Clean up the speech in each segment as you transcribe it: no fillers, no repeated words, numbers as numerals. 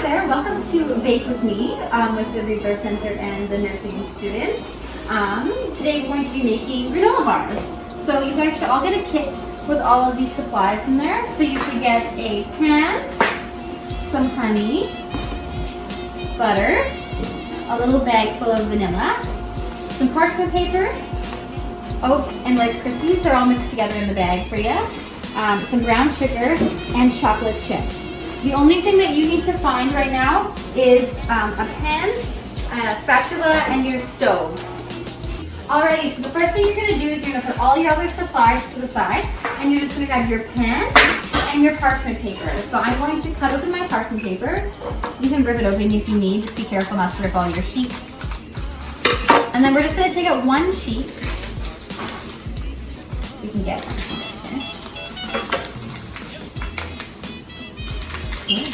there, welcome to Bake With Me with the Resource Center and the nursing students. Today we're going to be making granola bars. So you guys should all get a kit with all of these supplies in there. So you should get a pan, some honey, butter, a little bag full of vanilla, some parchment paper, oats and Rice Krispies. They're all mixed together in the bag for you. Some brown sugar and chocolate chips. The only thing that you need to find right now is a pan, a spatula, and your stove. Alrighty, so the first thing you're going to do is you're going to put all your other supplies to the side, and you're just going to grab your pan and your parchment paper. So I'm going to cut open my parchment paper. You can rip it open if you need, just be careful not to rip all your sheets. And then we're just going to take out one sheet. You can get one. Okay.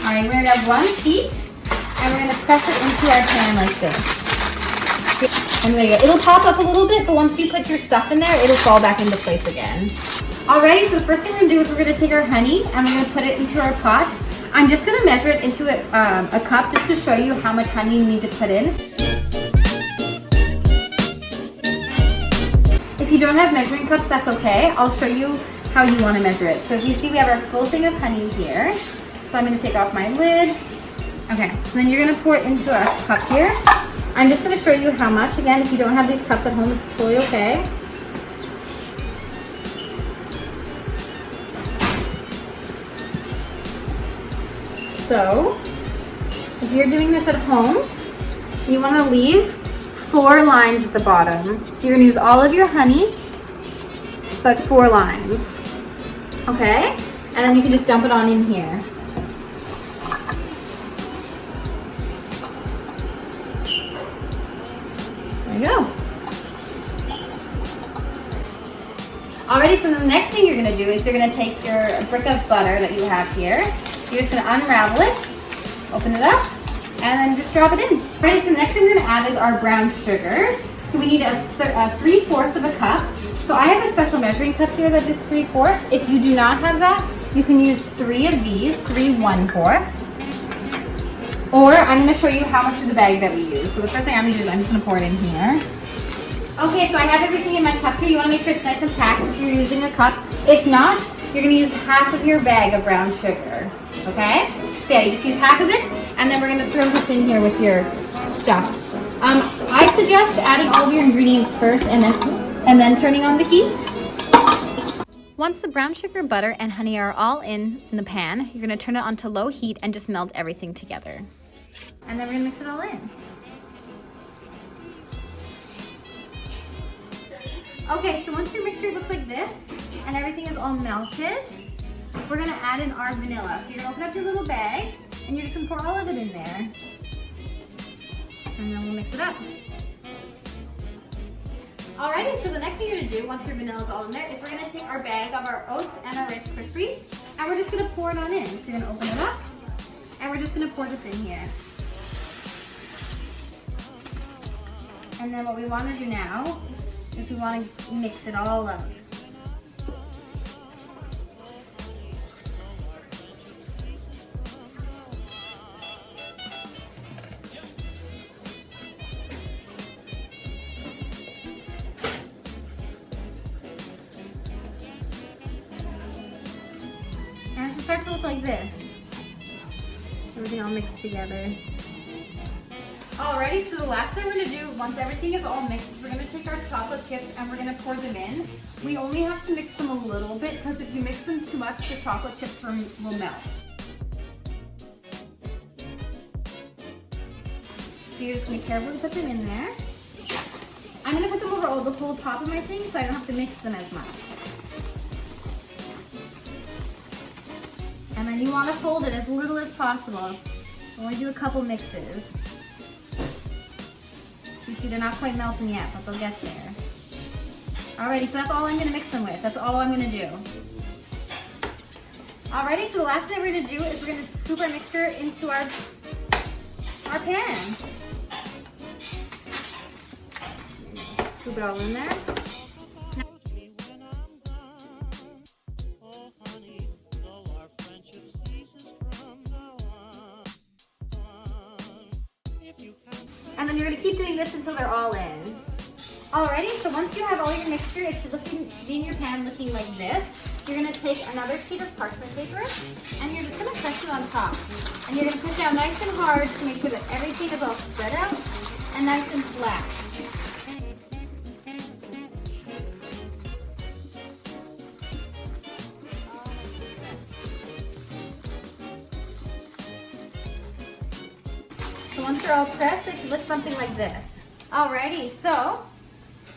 Alright, we're going to have one sheet, and we're going to press it into our pan like this. And there you go. It'll pop up a little bit, but once you put your stuff in there, it'll fall back into place again. Alrighty, so the first thing we're going to do is we're going to take our honey, and we're going to put it into our pot. I'm just going to measure it into a cup just to show you how much honey you need to put in. If you don't have measuring cups, that's okay. I'll show you how you want to measure it. So as you see, we have our full thing of honey here. So I'm going to take off my lid. Okay, so then you're going to pour it into a cup here. I'm just going to show you how much. Again, if you don't have these cups at home, it's totally okay. So if you're doing this at home, you want to leave 4 lines at the bottom. So you're going to use all of your honey, but 4 lines. Okay? And then you can just dump it on in here. There you go. Alrighty, so the next thing you're going to do is you're going to take your brick of butter that you have here. You're just going to unravel it, open it up, and then just drop it in. Alrighty, so the next thing we're going to add is our brown sugar. So we need a 3/4 of a cup. So I have a special measuring cup here that is 3/4. If you do not have that, you can use 3 of these, 3 1/4. Or I'm going to show you how much of the bag that we use. So the first thing I'm going to do is I'm just going to pour it in here. Okay, so I have everything in my cup here. You want to make sure it's nice and packed if you're using a cup. If not, you're going to use half of your bag of brown sugar. Okay? So yeah, you just use half of it, and then we're going to throw this in here with your stuff. I suggest adding all of your ingredients first and then turning on the heat. Once the brown sugar, butter, and honey are all in the pan, you're going to turn it on to low heat and just melt everything together. And then we're going to mix it all in. Okay, so once your mixture looks like this and everything is all melted, we're going to add in our vanilla. So you're going to open up your little bag and you're just going to pour all of it in there. And then we'll mix it up. Alrighty, so the next thing you're going to do once your vanilla is all in there is we're going to take our bag of our oats and our Rice Krispies and we're just going to pour it on in. So you're going to open it up and we're just going to pour this in here. And then what we want to do now is we want to mix it all up. And it should start to look like this. Everything all mixed together. Alrighty, so the last thing we're going to do once everything is all mixed is we're going to take our chocolate chips and we're going to pour them in. We only have to mix them a little bit because if you mix them too much, the chocolate chips will melt. So you're just going to carefully put them in there. I'm going to put them over the whole top of my thing so I don't have to mix them as much. And then you want to fold it as little as possible. Only do a couple mixes. You see, they're not quite melting yet, but they'll get there. Alrighty, so that's all I'm going to mix them with. That's all I'm going to do. Alrighty, so the last thing we're going to do is we're going to scoop our mixture into our pan. Scoop it all in there. you're gonna keep doing this until they're all in. Alrighty, so once you have all your mixture, it should be in your pan looking like this. You're gonna take another sheet of parchment paper and you're just gonna press it on top. And you're gonna push down nice and hard to make sure that everything is all spread out and nice and flat. So once they're all pressed, they should look something like this. Alrighty, so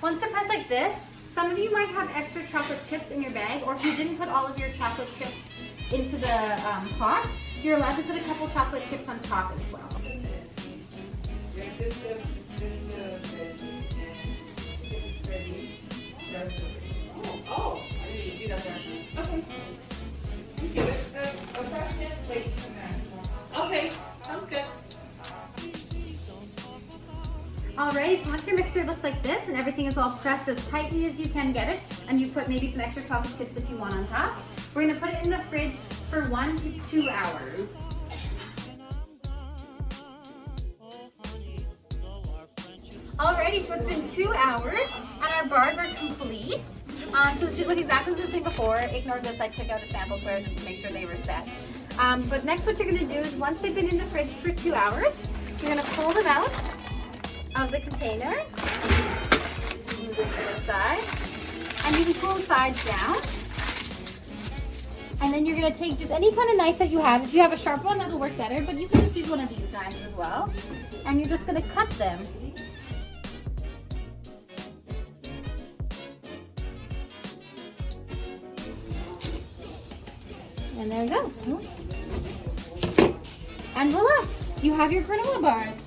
once they're pressed like this, some of you might have extra chocolate chips in your bag, or if you didn't put all of your chocolate chips into the pot, you're allowed to put a couple chocolate chips on top as well. Oh, I didn't see that there. Okay. Okay, sounds good. Alright, so once your mixture looks like this and everything is all pressed as tightly as you can get it, and you put maybe some extra chocolate chips if you want on top, we're going to put it in the fridge for 1 to 2 hours. Alrighty, so it's been 2 hours and our bars are complete. So it should look exactly the same before. Ignore this, I took out a sample square just to make sure they were set. But next what you're going to do is once they've been in the fridge for 2 hours, you're going to pull them out of the container. Move this to the side. And you can pull the sides down. And then you're going to take just any kind of knife that you have. If you have a sharp one, that'll work better, but you can just use one of these knives as well. And you're just going to cut them. And there you go. And voila, you have your granola bars.